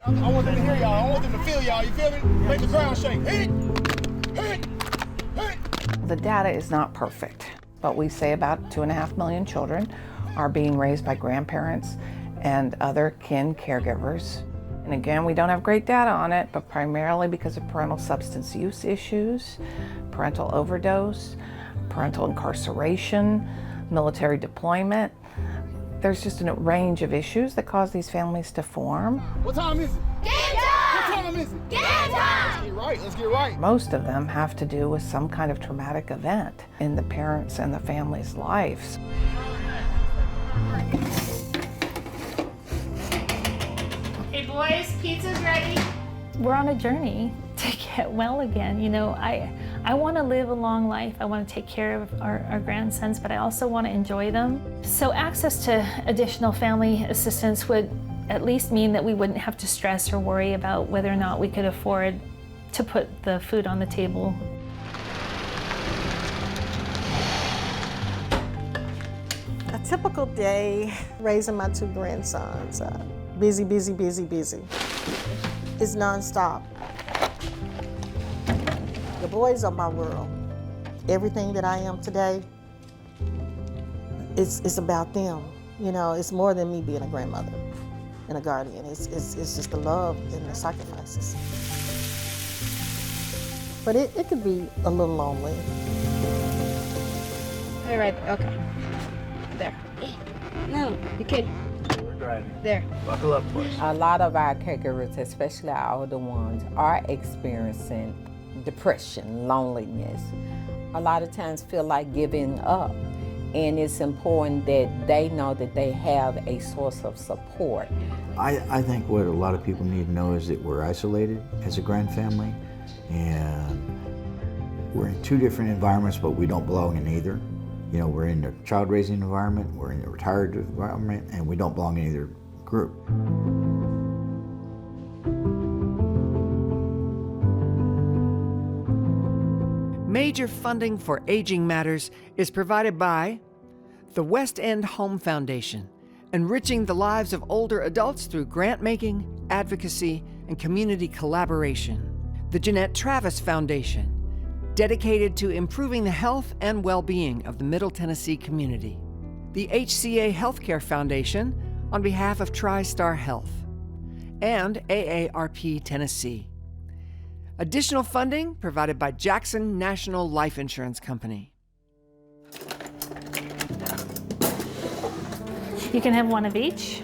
I want them to hear y'all. I want them to feel y'all. You feel me? Make the ground shake. Hit! Hit! Hit! The data is not perfect, but we say about 2.5 million children are being raised by grandparents and other kin caregivers. And again, we don't have great data on it, but primarily because of parental substance use issues, parental overdose, parental incarceration, military deployment. There's just a range of issues that cause these families to form. What time is it? Game time! What time is it? Game time! Let's get right. Let's get right. Most of them have to do with some kind of traumatic event in the parents' and the family's lives. Hey boys, pizza's ready. We're on a journey to get well again. You know, I want to live a long life. I want to take care of our grandsons, but I also want to enjoy them. So access to additional family assistance would at least mean that we wouldn't have to stress or worry about whether or not we could afford to put the food on the table. A typical day raising my 2 grandsons. Busy, busy, busy, busy. It's nonstop. The boys are my world. Everything that I am today, it's about them. You know, it's more than me being a grandmother and a guardian. It's just the love and the sacrifices. But it could be a little lonely. All right, okay. There. No, you can't. We're driving. There. Buckle up, boys. A lot of our caregivers, especially our older ones, are experiencing depression, loneliness. A lot of times feel like giving up. And it's important that they know that they have a source of support. I think what a lot of people need to know is that we're isolated as a grand family, and we're in 2 different environments, but we don't belong in either. You know, we're in the child raising environment, we're in the retired environment, and we don't belong in either group. Major funding for Aging Matters is provided by the West End Home Foundation, enriching the lives of older adults through grant making, advocacy, and community collaboration. The Jeanette Travis Foundation, dedicated to improving the health and well-being of the Middle Tennessee community. The HCA Healthcare Foundation, on behalf of TriStar Health. And AARP Tennessee. Additional funding provided by Jackson National Life Insurance Company. You can have one of each.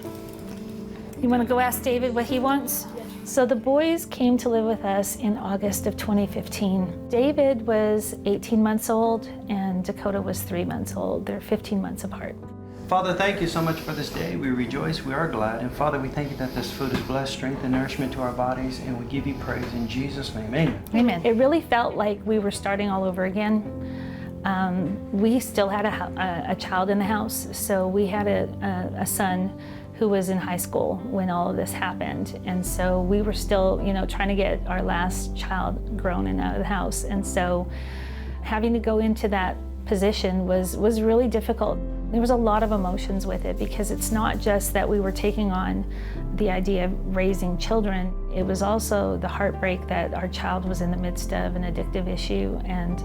You want to go ask David what he wants? So the boys came to live with us in August of 2015. David was 18 months old and Dakota was 3 months old. They're 15 months apart. Father, thank you so much for this day. We rejoice, we are glad. And Father, we thank you that this food is blessed, strength, and nourishment to our bodies. And we give you praise in Jesus' name. Amen. Amen. It really felt like we were starting all over again. We still had a child in the house. So we had a son who was in high school when all of this happened. And so we were still, you know, trying to get our last child grown and out of the house. And so having to go into that position was really difficult. There was a lot of emotions with it because it's not just that we were taking on the idea of raising children. It was also the heartbreak that our child was in the midst of an addictive issue, and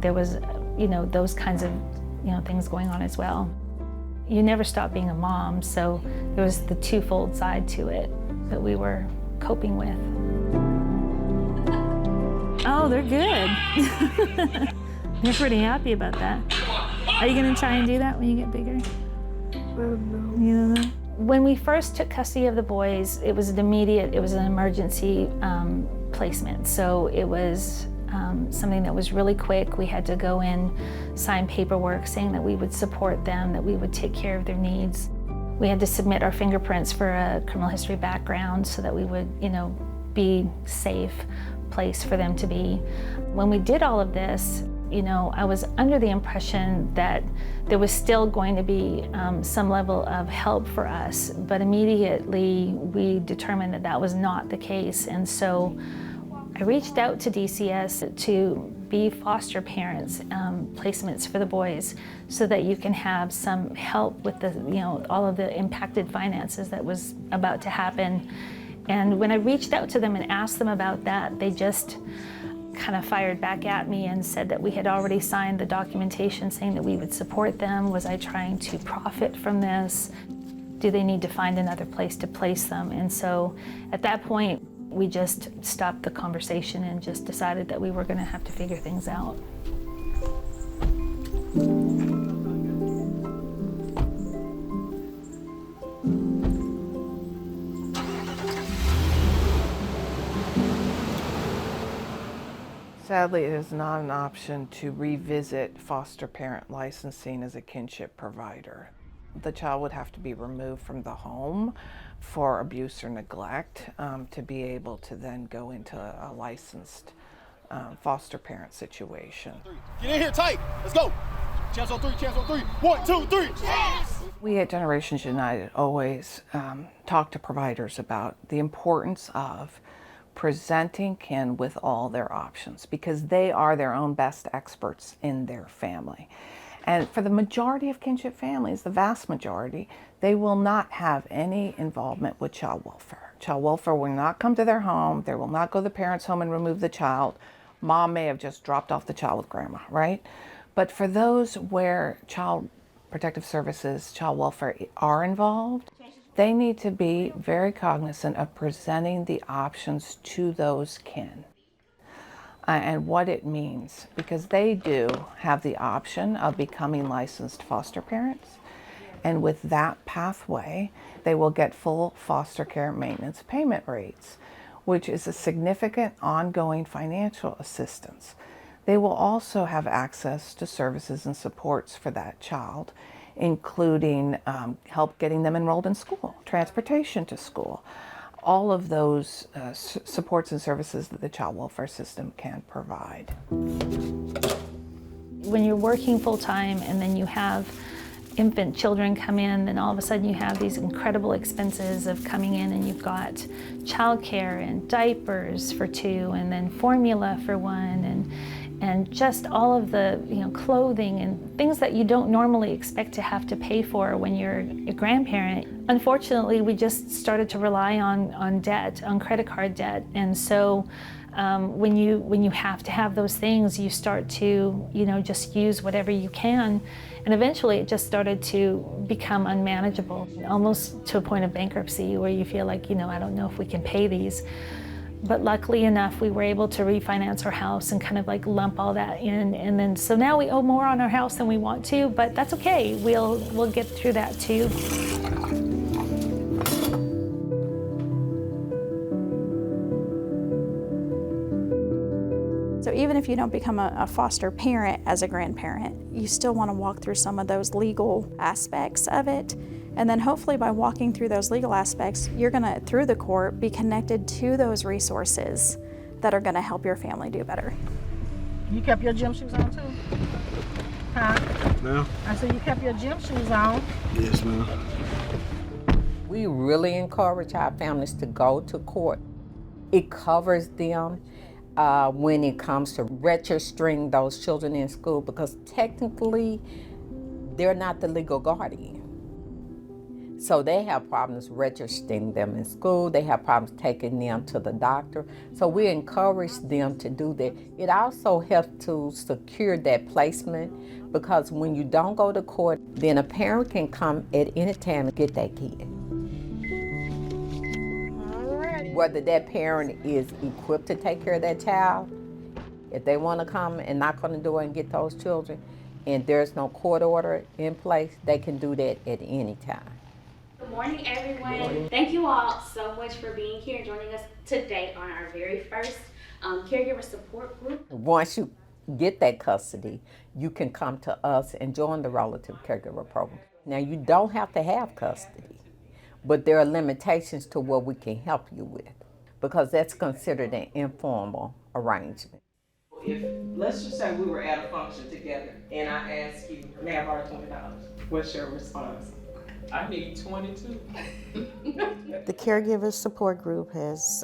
there was, you know, those kinds of, you know, things going on as well. You never stop being a mom, so there was the twofold side to it that we were coping with. Oh, they're good. They're pretty happy about that. Are you gonna try and do that when you get bigger? You don't know? When we first took custody of the boys, it was an emergency placement. So it was something that was really quick. We had to go in, sign paperwork saying that we would support them, that we would take care of their needs. We had to submit our fingerprints for a criminal history background so that we would, you know, be safe place for them to be. When we did all of this, you know, I was under the impression that there was still going to be some level of help for us, but immediately we determined that that was not the case. And so I reached out to DCS to be foster parents, placements for the boys, so that you can have some help with the, you know, all of the impacted finances that was about to happen. And when I reached out to them and asked them about that, they just kind of fired back at me and said that we had already signed the documentation saying that we would support them. Was I trying to profit from this? Do they need to find another place to place them? And so at that point, we just stopped the conversation and just decided that we were going to have to figure things out. Sadly, it is not an option to revisit foster parent licensing as a kinship provider. The child would have to be removed from the home for abuse or neglect to be able to then go into a licensed foster parent situation. Get in here tight. Let's go. Chance on three, chance on three. 1, 2, 3. Chance! We at Generations United always talk to providers about the importance of presenting kin with all their options because they are their own best experts in their family. And for the majority of kinship families, the vast majority, they will not have any involvement with child welfare. Child welfare will not come to their home. They will not go to the parents' home and remove the child. Mom may have just dropped off the child with grandma, right? But for those where Child Protective Services, child welfare are involved, they need to be very cognizant of presenting the options to those kin and what it means, because they do have the option of becoming licensed foster parents. And with that pathway, they will get full foster care maintenance payment rates, which is a significant ongoing financial assistance. They will also have access to services and supports for that child, including help getting them enrolled in school, transportation to school, all of those supports and services that the child welfare system can provide. When you're working full-time and then you have infant children come in, then all of a sudden you have these incredible expenses of coming in and you've got childcare and diapers for 2 and then formula for 1 and just all of the clothing and things that you don't normally expect to have to pay for when you're a grandparent. Unfortunately, we just started to rely on debt, on credit card debt, and so when you have to have those things, you start to just use whatever you can, and eventually it just started to become unmanageable, almost to a point of bankruptcy where you feel like I don't know if we can pay these. But luckily enough, we were able to refinance our house and kind of like lump all that in. And then, so now we owe more on our house than we want to, but that's okay. We'll get through that too. So even if you don't become a foster parent as a grandparent, you still want to walk through some of those legal aspects of it. And then hopefully by walking through those legal aspects, you're going to, through the court, be connected to those resources that are going to help your family do better. You kept your gym shoes on too? Huh? No. I said you kept your gym shoes on. Yes, ma'am. We really encourage our families to go to court. It covers them when it comes to registering those children in school because technically they're not the legal guardian. So they have problems registering them in school. They have problems taking them to the doctor. So we encourage them to do that. It also helps to secure that placement because when you don't go to court, then a parent can come at any time and get that kid. Whether that parent is equipped to take care of that child, if they want to come and knock on the door and get those children, and there's no court order in place, they can do that at any time. Good morning, everyone. Thank you all so much for being here and joining us today on our very first caregiver support group. Once you get that custody, you can come to us and join the relative caregiver program. Now, you don't have to have custody, but there are limitations to what we can help you with because that's considered an informal arrangement. If, let's just say we were at a function together and I ask you, may I borrow $20? What's your response? I need 22. The caregiver support group has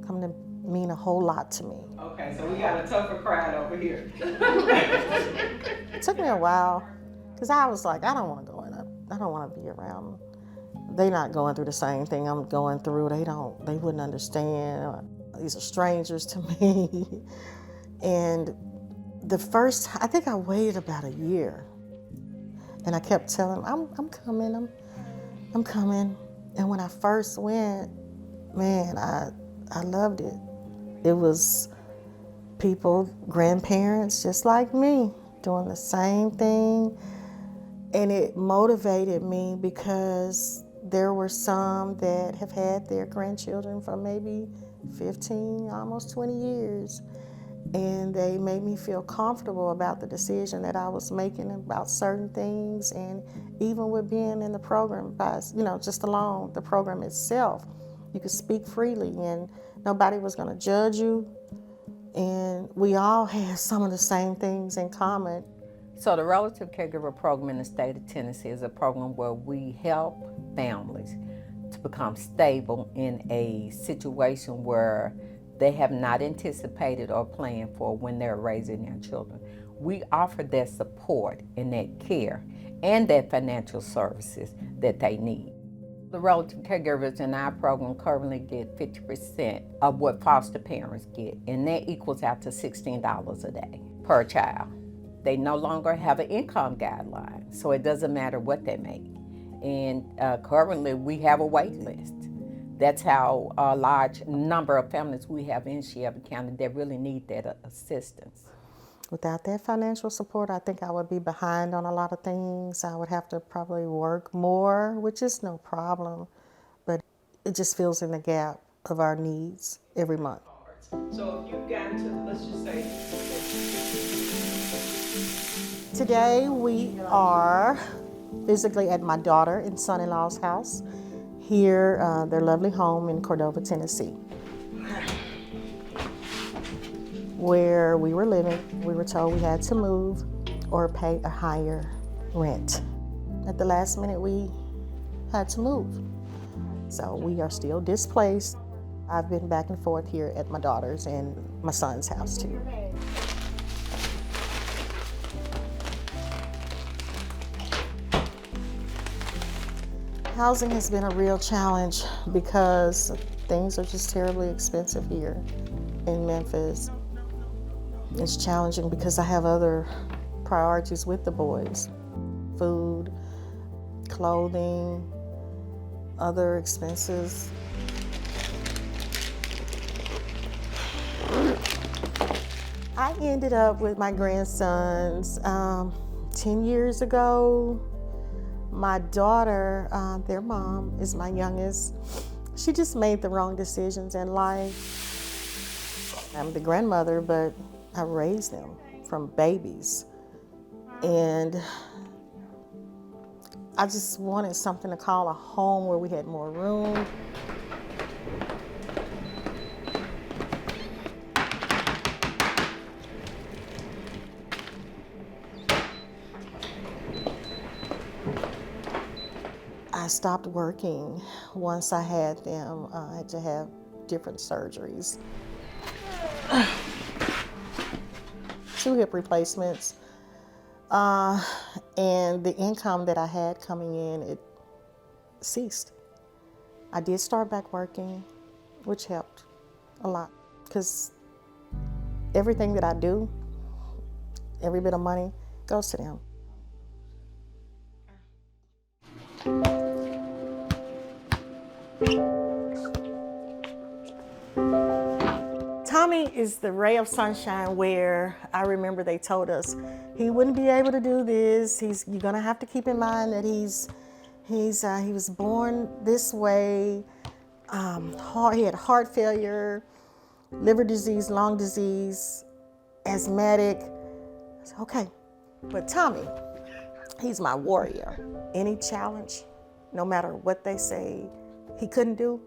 come to mean a whole lot to me. Okay, so we got a tougher crowd over here. It took me a while because I was like, I don't want to go in. I don't want to be around They're not going through the same thing I'm going through. They wouldn't understand. These are strangers to me. And I think I waited about a year. And I kept telling them, I'm coming, I'm coming. And when I first went, man, I loved it. It was people, grandparents just like me, doing the same thing. And it motivated me because there were some that have had their grandchildren for maybe 15, almost 20 years. And they made me feel comfortable about the decision that I was making about certain things. And even with being in the program, just alone, the program itself, you could speak freely and nobody was going to judge you. And we all had some of the same things in common. So the Relative Caregiver Program in the state of Tennessee is a program where we help families to become stable in a situation where they have not anticipated or planned for when they're raising their children. We offer that support and that care and that financial services that they need. The relative caregivers in our program currently get 50% of what foster parents get, and that equals out to $16 a day per child. They no longer have an income guideline, so it doesn't matter what they make. And currently we have a wait list. That's how a large number of families we have in Shelby County that really need that assistance. Without that financial support, I think I would be behind on a lot of things. I would have to probably work more, which is no problem, but it just fills in the gap of our needs every month. So if you've gotten to, let's just say, today we are physically at my daughter and son-in-law's house here, their lovely home in Cordova, Tennessee, where we were living. We were told we had to move or pay a higher rent. At the last minute, we had to move. So we are still displaced. I've been back and forth here at my daughter's and my son's house too. Housing has been a real challenge because things are just terribly expensive here in Memphis. It's challenging because I have other priorities with the boys. Food, clothing, other expenses. I ended up with my grandsons 10 years ago. My daughter, their mom is my youngest. She just made the wrong decisions in life. I'm the grandmother, but I raised them from babies. And I just wanted something to call a home where we had more room. I stopped working once I had them. I had to have different surgeries. 2 hip replacements. And the income that I had coming in, it ceased. I did start back working, which helped a lot, because everything that I do, every bit of money goes to them. Tommy is the ray of sunshine where I remember they told us he wouldn't be able to do this. You're gonna have to keep in mind that he was born this way. He had heart failure, liver disease, lung disease, asthmatic. I said, okay, but Tommy, he's my warrior. Any challenge, no matter what they say he couldn't do,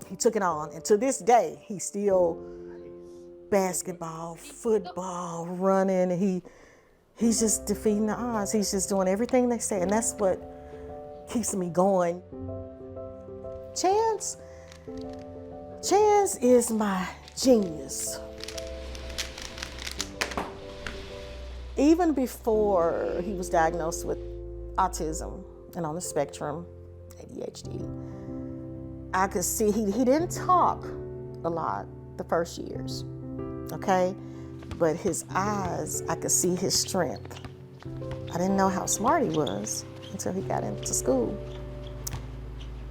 he took it on, and to this day, he's still basketball, football, running. He's just defeating the odds. He's just doing everything they say, and that's what keeps me going. Chance is my genius. Even before he was diagnosed with autism and on the spectrum, ADHD. I could see he didn't talk a lot the first years, okay? But his eyes, I could see his strength. I didn't know how smart he was until he got into school.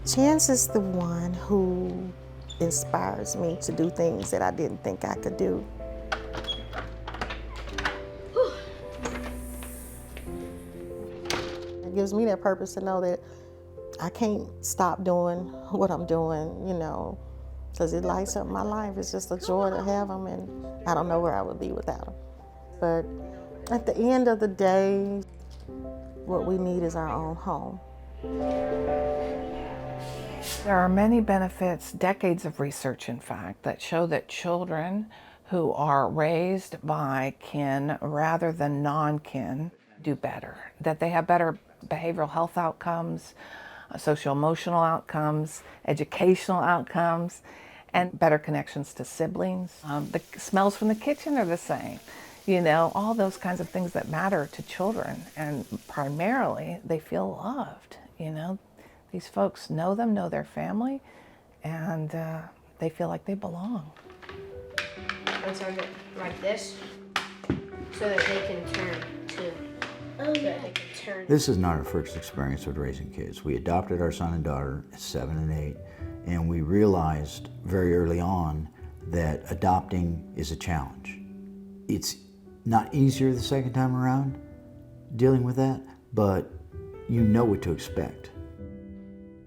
Chance is the one who inspires me to do things that I didn't think I could do. It gives me that purpose to know that I can't stop doing what I'm doing, you know, because it lights up my life. It's just a joy to have him, and I don't know where I would be without him. But at the end of the day, what we need is our own home. There are many benefits, decades of research in fact, that show that children who are raised by kin rather than non-kin do better, that they have better behavioral health outcomes, social-emotional outcomes, educational outcomes, and better connections to siblings. The smells from the kitchen are the same. You know, all those kinds of things that matter to children, and primarily they feel loved, you know. These folks know them, know their family, and they feel like they belong. Let's have it like this, so that they can turn too. Oh, yeah. They can turn. This is not our first experience with raising kids. We adopted our son and daughter at 7 and 8, and we realized very early on that adopting is a challenge. It's not easier the second time around dealing with that, but you know what to expect.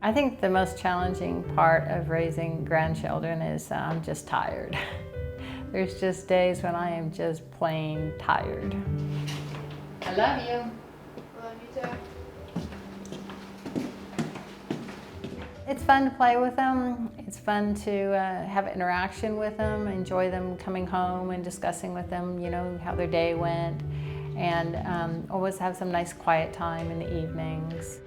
I think the most challenging part of raising grandchildren is I'm just tired. There's just days when I am just plain tired. I love you. Love you too. It's fun to play with them. It's fun to have interaction with them, enjoy them coming home and discussing with them, you know, how their day went, and always have some nice quiet time in the evenings.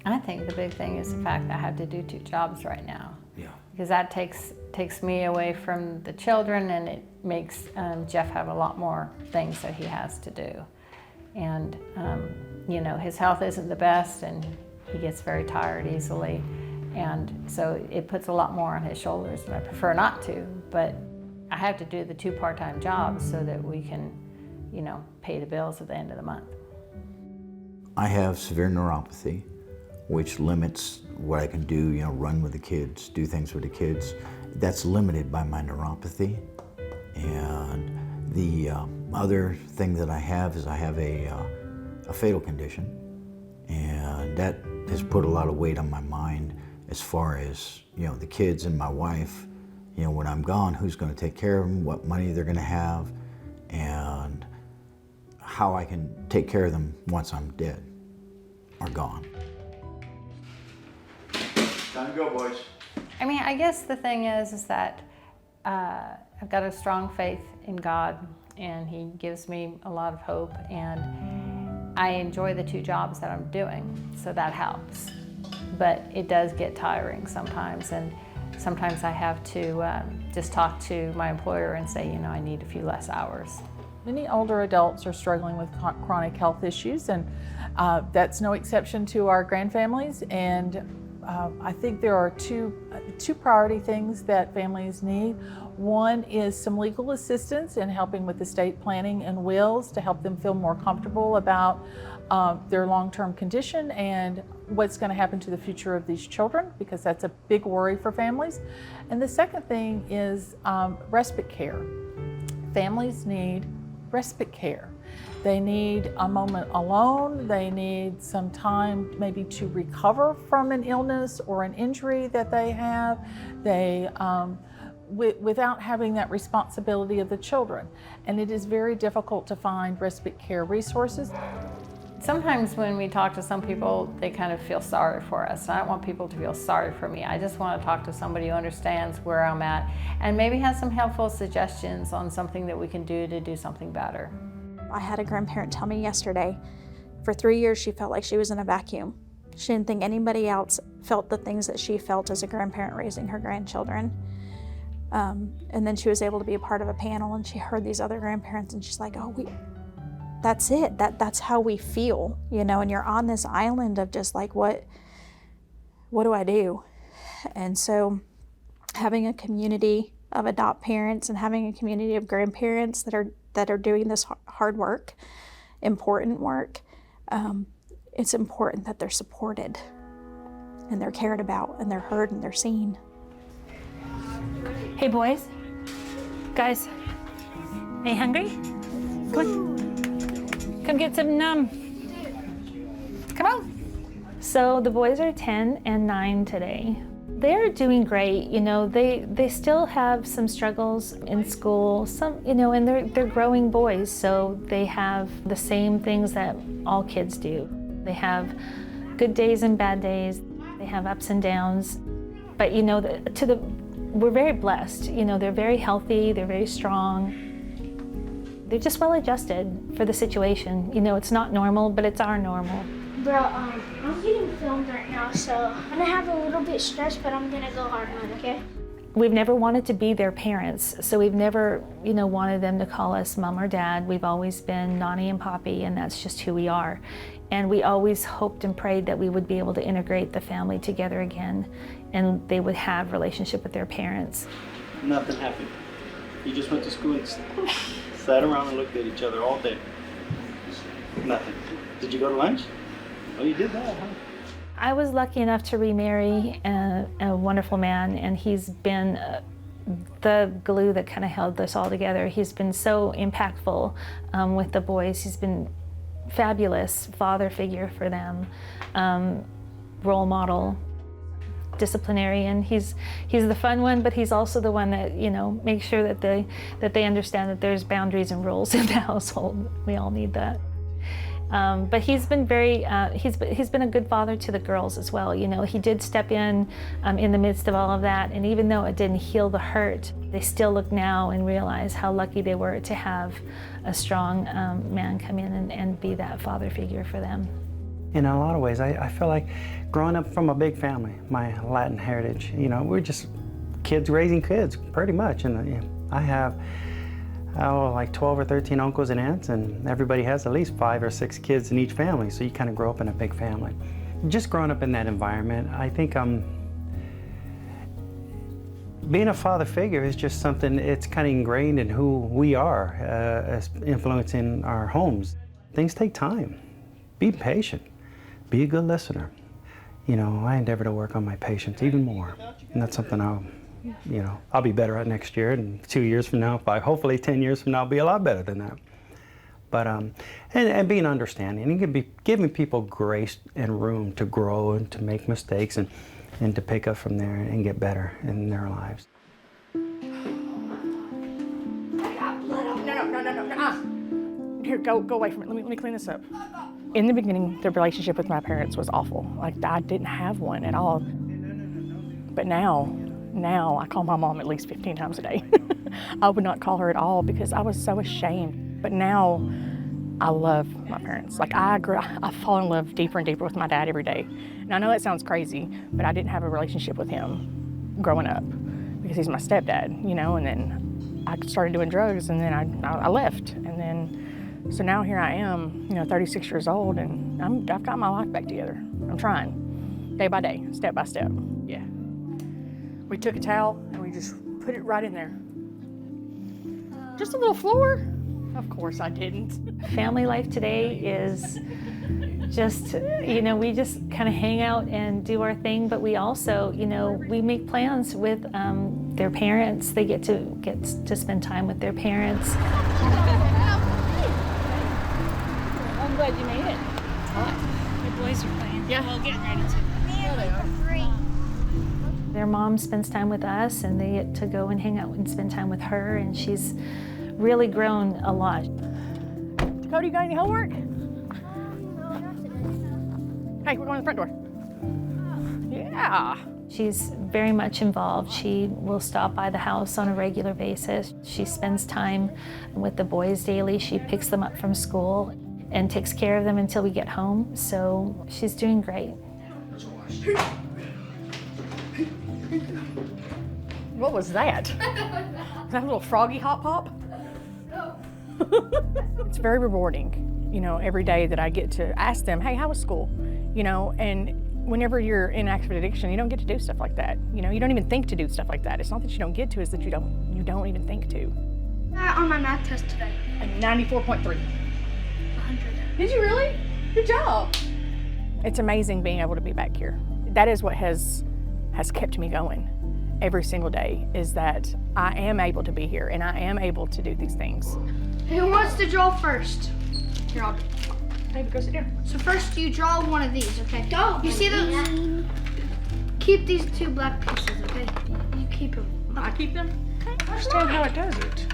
I think the big thing is the fact that I have to do 2 jobs right now. Yeah. Because that takes me away from the children, and it makes Jeff have a lot more things that he has to do. And you know, his health isn't the best, and he gets very tired easily. And so it puts a lot more on his shoulders, and I prefer not to, but I have to do the 2 part-time jobs so that we can, you know, pay the bills at the end of the month. I have severe neuropathy, which limits what I can do, you know, run with the kids, do things with the kids. That's limited by my neuropathy. And the other thing that I have is I have a fatal condition, and that has put a lot of weight on my mind as far as, you know, the kids and my wife. You know, when I'm gone, who's going to take care of them, what money they're going to have, and how I can take care of them once I'm dead or gone. Time to go, boys. I mean, I guess the thing is that I've got a strong faith in God, and He gives me a lot of hope, and I enjoy the 2 jobs that I'm doing, so that helps. But it does get tiring sometimes, and sometimes I have to just talk to my employer and say, you know, I need a few less hours. Many older adults are struggling with chronic health issues, and that's no exception to our grandfamilies. And I think there are two priority things that families need. One is some legal assistance in helping with estate planning and wills to help them feel more comfortable about their long-term condition and what's going to happen to the future of these children, because that's a big worry for families. And the second thing is respite care. Families need respite care. They need a moment alone. They need some time maybe to recover from an illness or an injury that they have. They, without having that responsibility of the children. And it is very difficult to find respite care resources. Sometimes when we talk to some people, they kind of feel sorry for us. I don't want people to feel sorry for me. I just want to talk to somebody who understands where I'm at and maybe has some helpful suggestions on something that we can do to do something better. I had a grandparent tell me yesterday, for 3 years she felt like she was in a vacuum. She didn't think anybody else felt the things that she felt as a grandparent raising her grandchildren. And then she was able to be a part of a panel, and she heard these other grandparents, and she's like, oh, that's it. That's how we feel, you know, and you're on this island of just like, what what do I do? And so having a community of adopt parents and having a community of grandparents that are doing this hard work, important work, it's important that they're supported and they're cared about and they're heard and they're seen. Hey boys, guys, are you hungry? Come on, come get some come on. So the boys are 10 and 9 today. They're doing great, you know, they still have some struggles in school, some, you know, and they're growing boys, so they have the same things that all kids do. They have good days and bad days, they have ups and downs, but you know, we're very blessed, you know, they're very healthy, they're very strong. They're just well adjusted for the situation. You know, it's not normal, but it's our normal. Bro, I'm getting filmed right now, so I'm gonna have a little bit stressed, but I'm gonna go hard on it, okay? We've never wanted to be their parents, so we've never, you know, wanted them to call us mom or dad. We've always been Nani and Poppy, and that's just who we are. And we always hoped and prayed that we would be able to integrate the family together again, and they would have relationship with their parents. Nothing happened. You just went to school and sat around and looked at each other all day. Nothing. Did you go to lunch? Oh, you did that, huh? I was lucky enough to remarry a wonderful man, and he's been the glue that kind of held us all together. He's been so impactful with the boys. He's been fabulous father figure for them, role model, disciplinarian. He's the fun one, but he's also the one that, you know, makes sure that they understand that there's boundaries and rules in the household. We all need that. But he's been he's been a good father to the girls as well. You know, he did step in the midst of all of that, and even though it didn't heal the hurt, they still look now and realize how lucky they were to have a strong man come in and be that father figure for them. In a lot of ways, I feel like growing up from a big family, my Latin heritage, you know, we're just kids raising kids, pretty much. And I have like 12 or 13 uncles and aunts, and everybody has at least 5 or 6 kids in each family, so you kind of grow up in a big family. Just growing up in that environment, I think being a father figure is just something, it's kind of ingrained in who we are, as influencing our homes. Things take time. Be patient. Be a good listener. You know, I endeavor to work on my patience even more, and that's something I'll be better at next year, and 2 years from now, hopefully 10 years from now, I'll be a lot better than that. But, and being understanding, and giving people grace and room to grow and to make mistakes and to pick up from there and get better in their lives. No. Here, go away from it. Let me clean this up. In the beginning, the relationship with my parents was awful. Like, I didn't have one at all. But now I call my mom at least 15 times a day. I would not call her at all because I was so ashamed. But now I love my parents. Like, I fall in love deeper and deeper with my dad every day. And I know that sounds crazy, but I didn't have a relationship with him growing up because he's my stepdad, you know, and then I started doing drugs, and then I left. And then, so now here I am, you know, 36 years old, and I've got my life back together. I'm trying, day by day, step by step, yeah. We took a towel and we just put it right in there. Just a little floor? Of course I didn't. Family life today is just, you know, we just kind of hang out and do our thing, but we also, you know, we make plans with their parents. They get to spend time with their parents. I'm glad you made it. The boys are playing. Yeah. Well, getting ready to. Their mom spends time with us, and they get to go and hang out and spend time with her, and she's really grown a lot. Cody, you got any homework? Hey, we're going to the front door. Yeah. She's very much involved. She will stop by the house on a regular basis. She spends time with the boys daily. She picks them up from school and takes care of them until we get home. So she's doing great. What was that? Is that a little froggy hop pop? It's very rewarding, you know, every day that I get to ask them, hey, how was school? You know, and whenever you're in active addiction, you don't get to do stuff like that. You know, you don't even think to do stuff like that. It's not that you don't get to, it's that you don't even think to. On my math test today. A 94.3. 100. Did you really? Good job. It's amazing being able to be back here. That is what has kept me going every single day, is that I am able to be here and I am able to do these things. Who wants to draw first? Here, I'll do. Baby, go sit down. So first you draw one of these, okay? Go. You see those? Keep these 2 black pieces, okay? You keep them. I keep them? Okay. I understand how it does it.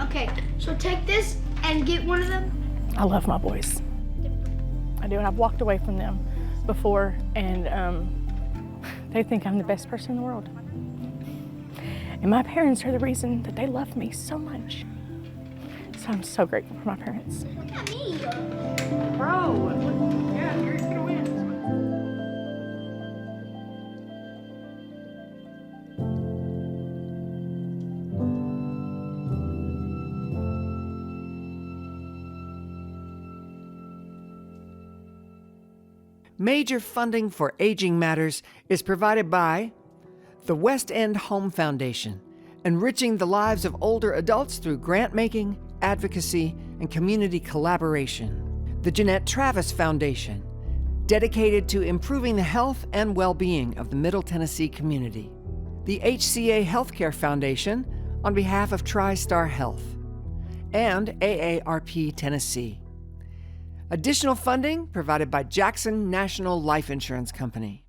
Okay, so take this and get one of them. I love my boys. I do, and I've walked away from them before, and they think I'm the best person in the world. And my parents are the reason that they love me so much. So I'm so grateful for my parents. Look at me. Bro, yeah, you're gonna win. Major funding for Aging Matters is provided by the West End Home Foundation, enriching the lives of older adults through grant making, advocacy, and community collaboration. The Jeanette Travis Foundation, dedicated to improving the health and well-being of the Middle Tennessee community. The HCA Healthcare Foundation, on behalf of TriStar Health. And AARP Tennessee. Additional funding provided by Jackson National Life Insurance Company.